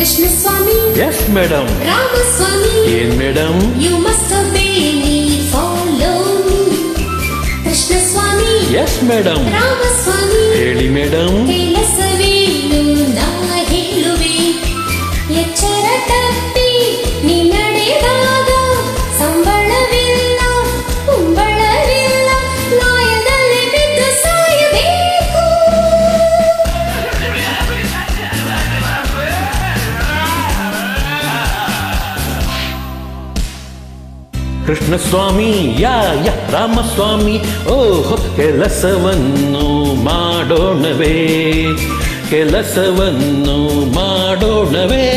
Krishna Swami. Yes, madam. Rama Swami. Yen, madam. You must obey me, follow me. Krishna Swami. Yes, madam. Rama Swami. Heli, madam. ಕೆಲಸವೇನು ನಾ ಹೇಳುವೆ ಎಚ್ಚರ ತಪ್ಪಿ ನೀ ನಡೆದಾಗ ಸಂಬಳವಿಲ್ಲ ಉಂಬಳವಿಲ್ಲ ನ್ಯಾಯದಲ್ಲಿ ಬಿದ್ದು ಸಾಯಬೇಕು. ಕೃಷ್ಣಸ್ವಾಮಿ ಯಾ ರಾಮಸ್ವಾಮಿ ಓಹೋ ಕೆಲಸವನ್ನು ಮಾಡೋಣವೇ ಕೆಲಸವನ್ನು ಮಾಡೋಣವೇ.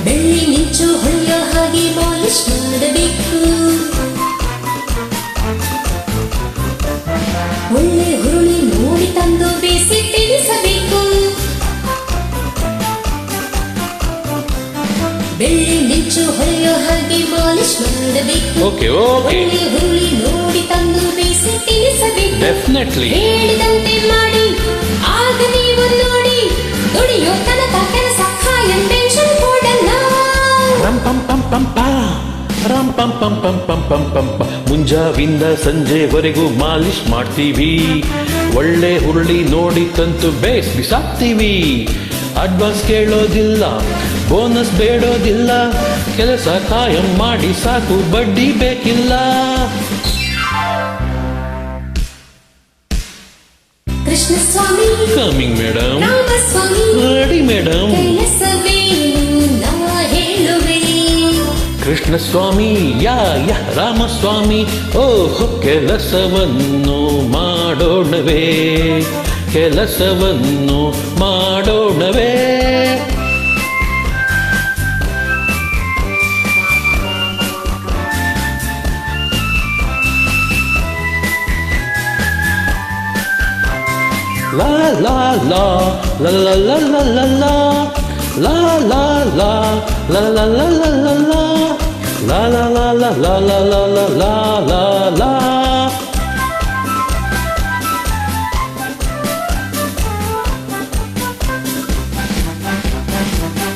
ಬೆಳ್ಳಿ ಮಿಂಚು ಹೊಳೆಯೋ ಹಾಗೆ ಪಾಲಿಶ್ ಮಾಡಬೇಕು. ಒಳ್ಳೆ ಹುರುಳಿ ನೋಡಿ ತಂದು ಬೇಸಿ ತಿನ್ನಿಸಬೇಕು. ಬೆಳ್ಳಿ ಮಿಂಚು ಹೊಳೆಯೋ ಹಾಗೆ ಪಾಲಿಶ್ ಮಾಡಬೇಕು. ಓಕೆ ಒಳ್ಳೆ ಹುರುಳಿ ನೋಡಿ ತಂದು ಬೇಸಿ ತಿನ್ನಿಸಬೇಕು. ಡೆಫಿನೆಟ್ಲಿ ಹೇಳಿದಂತೆ ಮಾಡಿ ಆಗ ನೀವು ನೋಡಿ ದುಡಿಯೋ ತನಕ ಕೆಲಸ ಖಾಯಂ ಟೆನ್ಷನ್ ಕೊಡಲ್ಲ. ರಂ ಪಂ ಪಂ ಪಂ ಪಾ ರಂ ಪಂ ಪಂ ಪಂ ಪಂ ಪಂ ಪಂ ಪ ಮುಂಜಾವಿಂದ ಸಂಜೆವರೆಗೂ ಮಾಲಿಶ್ ಮಾಡ್ತೀವಿ. ಒಳ್ಳೆ ಹುರುಳಿ ನೋಡಿ ತಂತು ಬೇಸ್ ಬಿಸಾಕ್ತೀವಿ. ಅಡ್ವಾನ್ಸ್ ಕೇಳೋದಿಲ್ಲ, ಬೋನಸ್ ಬೇಡೋದಿಲ್ಲ, ಕೆಲಸ ಕಾಯಂ ಮಾಡಿ ಸಾಕು, ಬಡ್ಡಿ ಬೇಕಿಲ್ಲ. Krishna Swami coming madam. Ramaswami ready madam. ಕೆಲಸವೇನು ನಾ ಹೇಳುವೆ. ಕೃಷ್ಣಸ್ವಾಮಿ ಯಾ ರಾಮಸ್ವಾಮಿ ಓಹೋ ಕೆಲಸವನ್ನು ಮಾಡೋಣವೇ ಕೆಲಸವನ್ನು ಮಾಡೋಣವೇ. ಲಾ ಲಾ ಲಾ ಲಾ ಲಾ ಲಾ ಲಾ ಲಾ ಲಾ ಲಾ ಲಾ ಲಾ ಲಾ ಲಾ ಲಾ ಲಾ ಲಾ La la la la la la la la la la la.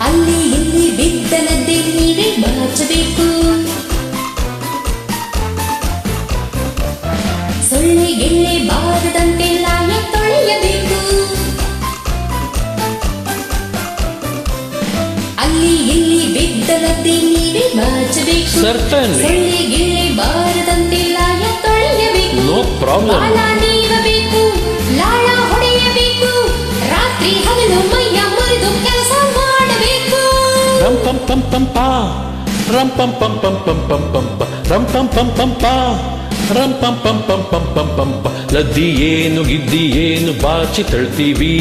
ಅಲ್ಲಿ ಇಲ್ಲಿ ಬಿದ್ದನದ್ದೇ ನೀವೇ ಬಾಚಬೇಕು. ಸೊಳ್ಳೆ ಗೆಳ್ಳೆ ಬಾರದಂತೆ ಲಾಯ ತೊಳೆಯಬೇಕು. ಅಲ್ಲಿ ಇಲ್ಲಿ ಬಿದ್ದನದ್ದೇ ನೀವೇ ಬಾಚಬೇಕು. Certainly. ಸೊಳ್ಳೆ ಗೆಳ್ಳೆ ಬಾರದಂತೆ ಲಾಯ ತೊಳೆಯಬೇಕು. No problem. ಲಾಳ ನೀವಬೇಕು, ಲಾಳ ಹೊಡೆಯಬೇಕು. ರಾತ್ರಿ ಹಗಲು ಮೈಯ ಮುರಿದು ಕೆಲಸ ಮಾಡಬೇಕು. Ram pam pam pam pa. Ram pam pam pam pam pam pam pa. Ram pam pam pam pa. Ram pam pam pam pam pam pam pa. ಲದ್ದಿ ಏನು ಗಿದ್ದಿ ಏನು ಬಾಚಿ ತಳ್ತೀವಿ.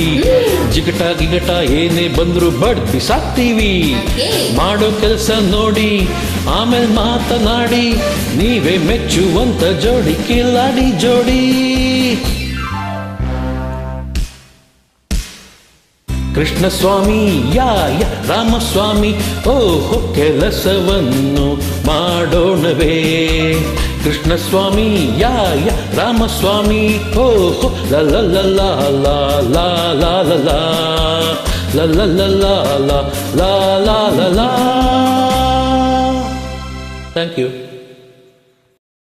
ಜಿಗಟ ಗಿಗಟ ಏನೇ ಬಂದ್ರು ಬಡ್ ಬಿಸಾಕ್ತೀವಿ. ಮಾಡೋ ಕೆಲಸ ನೋಡಿ ಆಮೇಲೆ ಮಾತನಾಡಿ, ನೀವೇ ಮೆಚ್ಚುವಂತ ಜೋಡಿ ಕಿಲಾಡಿ ಜೋಡಿ. ಕೃಷ್ಣಸ್ವಾಮಿ ಯಾ ರಾಮಸ್ವಾಮಿ ಓಹೋ ಕೆಲಸವನ್ನು ಮಾಡೋಣವೇ ಕೃಷ್ಣಸ್ವಾಮಿ ಯಾ ರಾಮಸ್ವಾಮಿ ಓಹೋ ಲ ಲ ಲ ಲ ಲ ಲ ಲ ಲ ಲ ಲ ಲ ಲ ಲ ಲ ಲ ಲ ಲ ಲ. Thank you.